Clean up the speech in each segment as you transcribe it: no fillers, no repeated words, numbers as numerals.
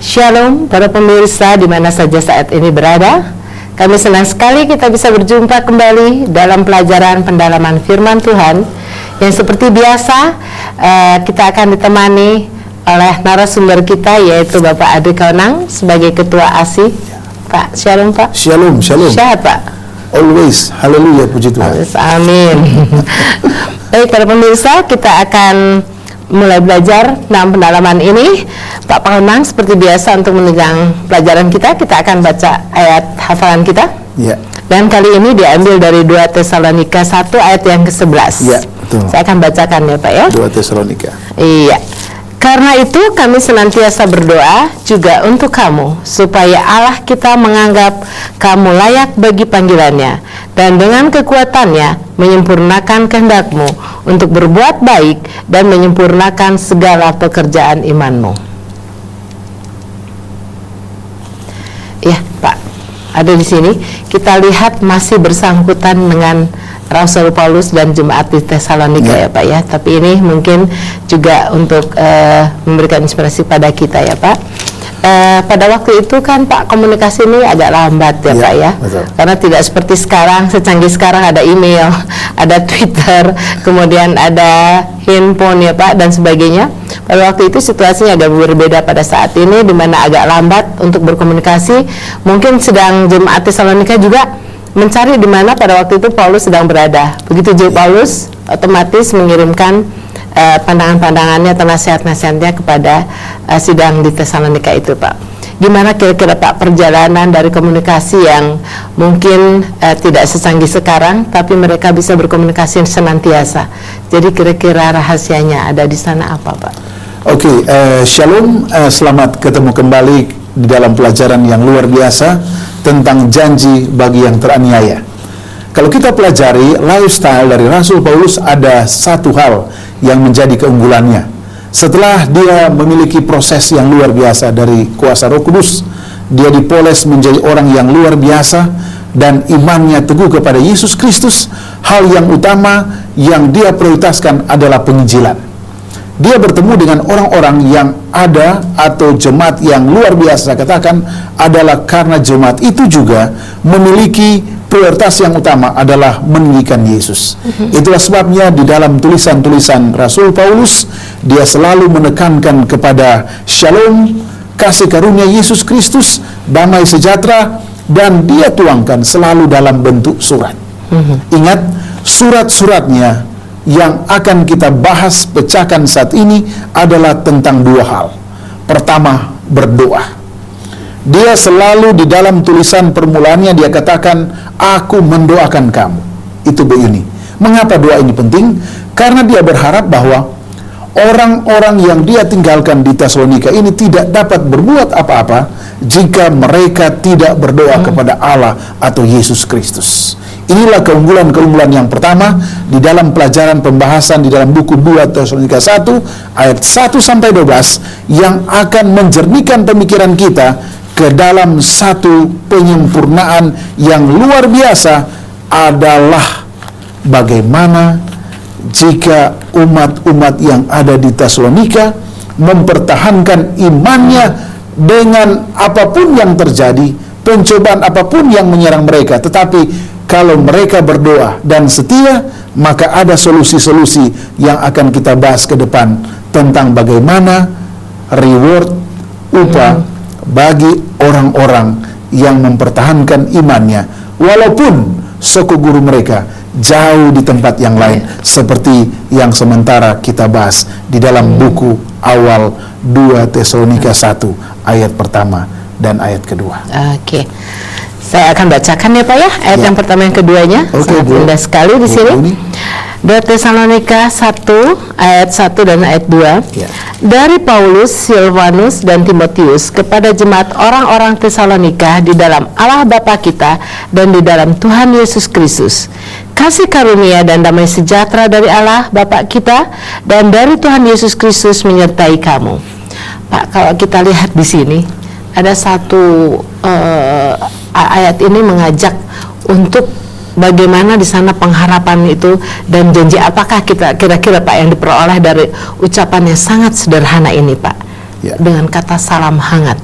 Shalom para pemirsa di mana saja saat ini berada. Kami senang sekali kita bisa berjumpa kembali dalam pelajaran pendalaman firman Tuhan yang seperti biasa kita akan ditemani oleh narasumber kita, yaitu Bapak Adri Kaunang sebagai Ketua ASI. Pak, shalom Pak. Shalom, shalom. Sehat Pak? Always, haleluya, puji Tuhan. Amin. Baik para pemirsa, kita akan mulai belajar dalam pendalaman ini. Pak Kaunang seperti biasa untuk menunjang pelajaran kita akan baca ayat hafalan kita. Ya. Dan kali ini diambil dari 2 Tesalonika 1 ayat yang ke-11. Ya, betul. Saya akan bacakan ya Pak ya. 2 Tesalonika. Iya. Karena itu kami senantiasa berdoa juga untuk kamu, supaya Allah kita menganggap kamu layak bagi panggilannya, dan dengan kekuatannya menyempurnakan kehendakmu untuk berbuat baik dan menyempurnakan segala pekerjaan imanmu. Ya Pak, ada di sini kita lihat masih bersangkutan dengan Rasul Paulus dan jemaat di Tesalonika ya Pak ya. Tapi ini mungkin juga untuk memberikan inspirasi pada kita ya Pak. Pada waktu itu kan Pak, komunikasi ini agak lambat ya Pak ya. Betul. Karena tidak seperti sekarang, secanggih sekarang ada email, ada Twitter, kemudian ada handphone ya Pak dan sebagainya. Pada waktu itu situasinya agak berbeda pada saat ini, di mana agak lambat untuk berkomunikasi. Mungkin sedang jemaat Tesalonika juga mencari di mana pada waktu itu Paulus sedang berada. Begitu jauh Paulus otomatis mengirimkan pandangan-pandangannya atau nasihat-nasihatnya kepada sidang di Tesalonika itu Pak. Gimana kira-kira Pak perjalanan dari komunikasi yang mungkin tidak secanggih sekarang, tapi mereka bisa berkomunikasi senantiasa. Jadi kira-kira rahasianya ada di sana apa Pak? Oke, shalom, selamat ketemu kembali di dalam pelajaran yang luar biasa tentang janji bagi yang teraniaya. Kalau kita pelajari lifestyle dari Rasul Paulus, ada satu hal yang menjadi keunggulannya. Setelah dia memiliki proses yang luar biasa dari kuasa Roh Kudus, dia dipoles menjadi orang yang luar biasa dan imannya teguh kepada Yesus Kristus. Hal yang utama yang dia prioritaskan adalah penginjilan. Dia bertemu dengan orang-orang yang ada atau jemaat yang luar biasa, katakan adalah karena jemaat itu juga memiliki prioritas yang utama adalah meninggikan Yesus. Itulah sebabnya di dalam tulisan-tulisan Rasul Paulus, dia selalu menekankan kepada shalom, kasih karunia Yesus Kristus, damai sejahtera, dan dia tuangkan selalu dalam bentuk surat. Ingat, surat-suratnya yang akan kita bahas, pecahkan saat ini adalah tentang dua hal. Pertama, berdoa. Dia selalu di dalam tulisan permulaannya dia katakan, aku mendoakan kamu. Itu begini. Mengapa doa ini penting? Karena dia berharap bahwa orang-orang yang dia tinggalkan di Tesalonika ini tidak dapat berbuat apa-apa jika mereka tidak berdoa kepada Allah atau Yesus Kristus. Inilah keunggulan-keunggulan yang pertama di dalam pelajaran pembahasan di dalam buku 2 Tesalonika 1 ayat 1 sampai 12 yang akan menjernihkan pemikiran kita ke dalam satu penyempurnaan yang luar biasa, adalah bagaimana jika umat-umat yang ada di Tesalonika mempertahankan imannya dengan apapun yang terjadi, pencobaan apapun yang menyerang mereka. Tetapi kalau mereka berdoa dan setia, maka ada solusi-solusi yang akan kita bahas ke depan tentang bagaimana reward, upah bagi orang-orang yang mempertahankan imannya walaupun suku guru mereka jauh di tempat yang lain, seperti yang sementara kita bahas di dalam buku awal 2 Tesalonika 1 ayat pertama dan ayat kedua. Oke. Saya akan bacakan ya Pak ya, ayat yang pertama yang keduanya. Sangat indah sekali di sini. 2 Tesalonika 1 ayat 1 dan ayat 2. Dari Paulus, Silvanus dan Timotius kepada jemaat orang-orang Tesalonika di dalam Allah Bapa kita dan di dalam Tuhan Yesus Kristus. Kasih karunia dan damai sejahtera dari Allah Bapa kita dan dari Tuhan Yesus Kristus menyertai kamu. Pak, kalau kita lihat di sini ada satu ayat ini mengajak untuk bagaimana di sana pengharapan itu dan janji apakah kita kira-kira Pak yang diperoleh dari ucapan yang sangat sederhana ini Pak, dengan kata salam hangat.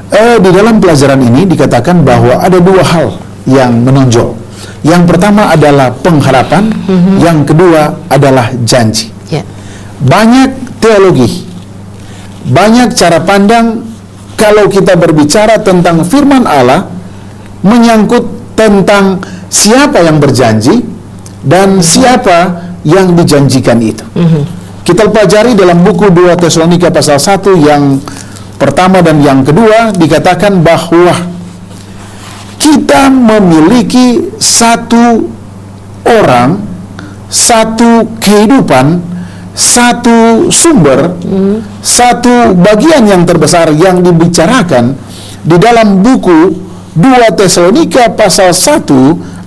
Di dalam pelajaran ini dikatakan bahwa ada dua hal yang menonjol. Yang pertama adalah pengharapan, yang kedua adalah janji. Banyak teologi, banyak cara pandang kalau kita berbicara tentang firman Allah, menyangkut tentang siapa yang berjanji dan siapa yang dijanjikan itu. Kita pelajari dalam buku 2 Tesalonika pasal 1 yang pertama dan yang kedua, dikatakan bahwa kita memiliki satu orang, satu kehidupan, satu sumber, satu bagian yang terbesar yang dibicarakan di dalam buku 2 Tesalonika pasal 1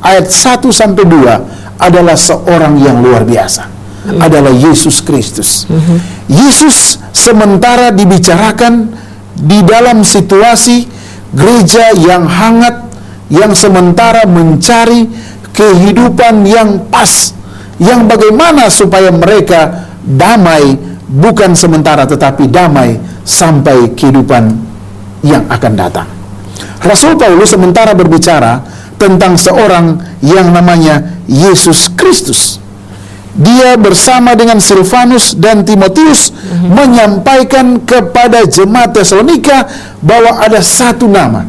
ayat 1 sampai 2 adalah seorang yang luar biasa, adalah Yesus Kristus. Yesus sementara dibicarakan di dalam situasi gereja yang hangat, yang sementara mencari kehidupan yang pas, yang bagaimana supaya mereka damai, bukan sementara tetapi damai sampai kehidupan yang akan datang. Rasul Paulus sementara berbicara tentang seorang yang namanya Yesus Kristus. Dia bersama dengan Silvanus dan Timotius menyampaikan kepada jemaat Tesalonika bahwa ada satu nama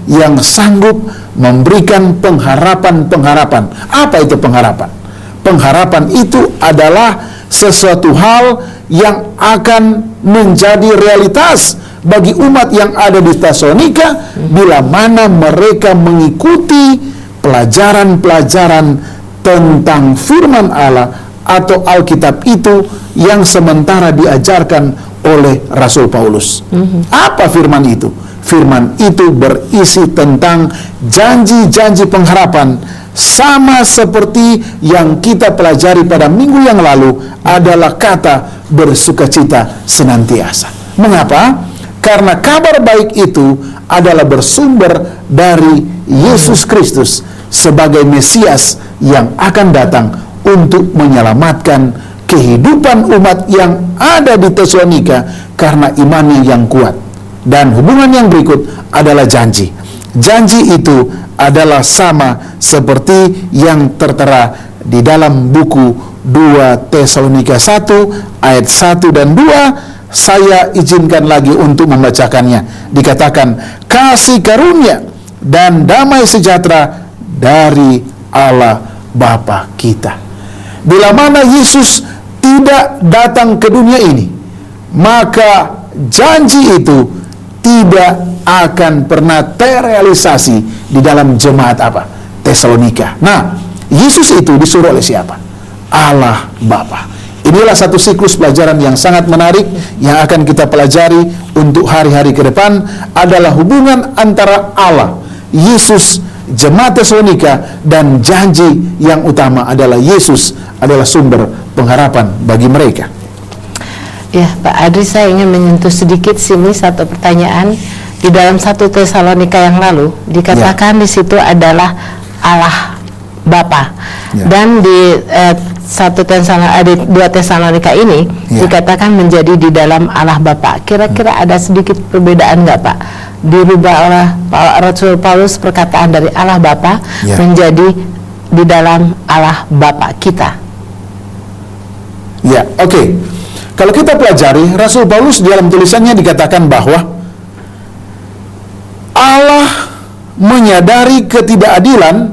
yang sanggup memberikan pengharapan-pengharapan. Apa itu pengharapan? Pengharapan itu adalah sesuatu hal yang akan menjadi realitas bagi umat yang ada di Tesalonika bila mana mereka mengikuti pelajaran-pelajaran tentang firman Allah atau Alkitab itu yang sementara diajarkan oleh Rasul Paulus. Apa firman itu? Firman itu berisi tentang janji-janji pengharapan, sama seperti yang kita pelajari pada minggu yang lalu adalah kata bersukacita senantiasa. Mengapa? Karena kabar baik itu adalah bersumber dari Yesus Kristus sebagai Mesias yang akan datang untuk menyelamatkan kehidupan umat yang ada di Tesalonika karena imannya yang kuat. Dan hubungan yang berikut adalah janji. Janji itu adalah sama seperti yang tertera di dalam buku 2 Tesalonika 1 ayat 1 dan 2. Saya izinkan lagi untuk membacakannya. Dikatakan, kasih karunia dan damai sejahtera dari Allah Bapa kita. Bila mana Yesus tidak datang ke dunia ini, maka janji itu tidak akan pernah terrealisasi di dalam jemaat apa? Tesalonika. Nah, Yesus itu disuruh oleh siapa? Allah Bapa. Inilah satu siklus pelajaran yang sangat menarik yang akan kita pelajari untuk hari-hari ke depan adalah hubungan antara Allah, Yesus, jemaat Tesalonika, dan janji yang utama adalah Yesus adalah sumber pengharapan bagi mereka. Ya, Pak Adri, saya ingin menyentuh sedikit sini satu pertanyaan. Di dalam 1 Tesalonika yang lalu dikatakan di situ adalah Allah Bapa. Dan di 2 Tesalonika ini dikatakan menjadi di dalam Allah Bapa. Kira-kira ada sedikit perbedaan nggak, Pak? Dirubah oleh Rasul Paulus perkataan dari Allah Bapa menjadi di dalam Allah Bapa kita. Ya, oke. Kalau kita pelajari, Rasul Paulus di dalam tulisannya dikatakan bahwa Allah menyadari ketidakadilan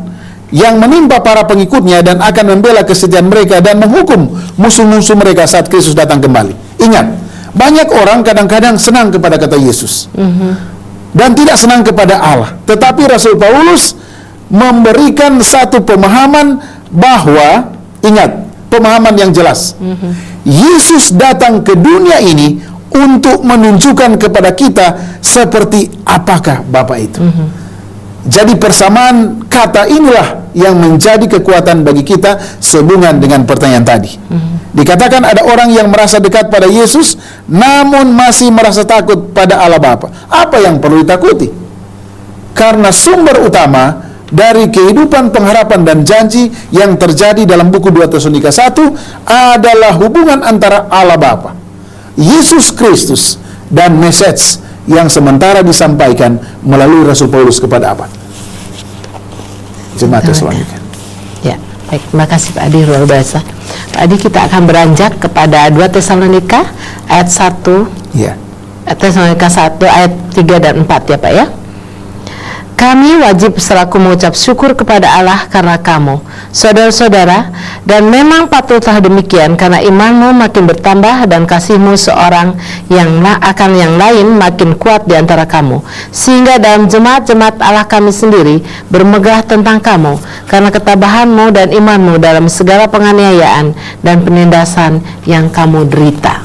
yang menimpa para pengikutnya dan akan membela kesetiaan mereka dan menghukum musuh-musuh mereka saat Kristus datang kembali. Ingat, banyak orang kadang-kadang senang kepada kata Yesus dan tidak senang kepada Allah. Tetapi Rasul Paulus memberikan satu pemahaman bahwa, ingat, pemahaman yang jelas. Yesus datang ke dunia ini untuk menunjukkan kepada kita seperti apakah Bapa itu. Jadi persamaan kata inilah yang menjadi kekuatan bagi kita sehubungan dengan pertanyaan tadi. Dikatakan ada orang yang merasa dekat pada Yesus namun masih merasa takut pada Allah Bapa. Apa yang perlu ditakuti? Karena sumber utama dari kehidupan pengharapan dan janji yang terjadi dalam buku 2 Tesalonika 1 adalah hubungan antara Allah Bapa, Yesus Kristus, dan message yang sementara disampaikan melalui Rasul Paulus kepada apa? Jemaat Tesalonika. Ya, baik, terima kasih Pak Adi, luar biasa. Pak Adi, kita akan beranjak kepada 2 Tesalonika ayat 1. Ya. Tesalonika 1 ayat 3 dan 4 ya Pak ya. Kami wajib selaku mengucap syukur kepada Allah karena kamu, saudara-saudara, dan memang patutlah demikian karena imanmu makin bertambah dan kasihmu seorang akan yang lain makin kuat di antara kamu, sehingga dalam jemaat-jemaat Allah kami sendiri bermegah tentang kamu karena ketabahanmu dan imanmu dalam segala penganiayaan dan penindasan yang kamu derita.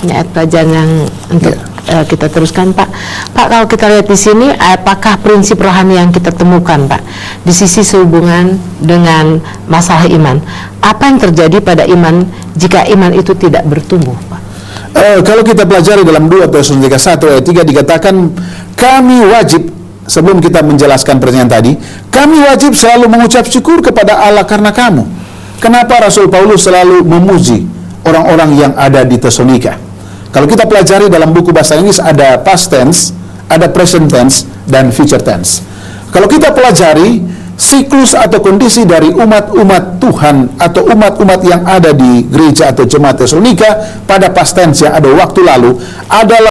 Ini ayat pelajaran yang untuk kita teruskan, Pak. Pak, kalau kita lihat di sini, apakah prinsip rohani yang kita temukan, Pak, di sisi sehubungan dengan masalah iman? Apa yang terjadi pada iman jika iman itu tidak bertumbuh, Pak? Kalau kita pelajari dalam 2 Tesalonika 1 ayat 3 dikatakan, kami wajib, sebelum kita menjelaskan pertanyaan tadi, kami wajib selalu mengucap syukur kepada Allah karena kamu. Kenapa Rasul Paulus selalu memuji orang-orang yang ada di Tesalonika? Kalau kita pelajari dalam buku bahasa Inggris ada past tense, ada present tense, dan future tense. Kalau kita pelajari siklus atau kondisi dari umat-umat Tuhan atau umat-umat yang ada di gereja atau jemaat Tesalonika pada past tense yang ada waktu lalu adalah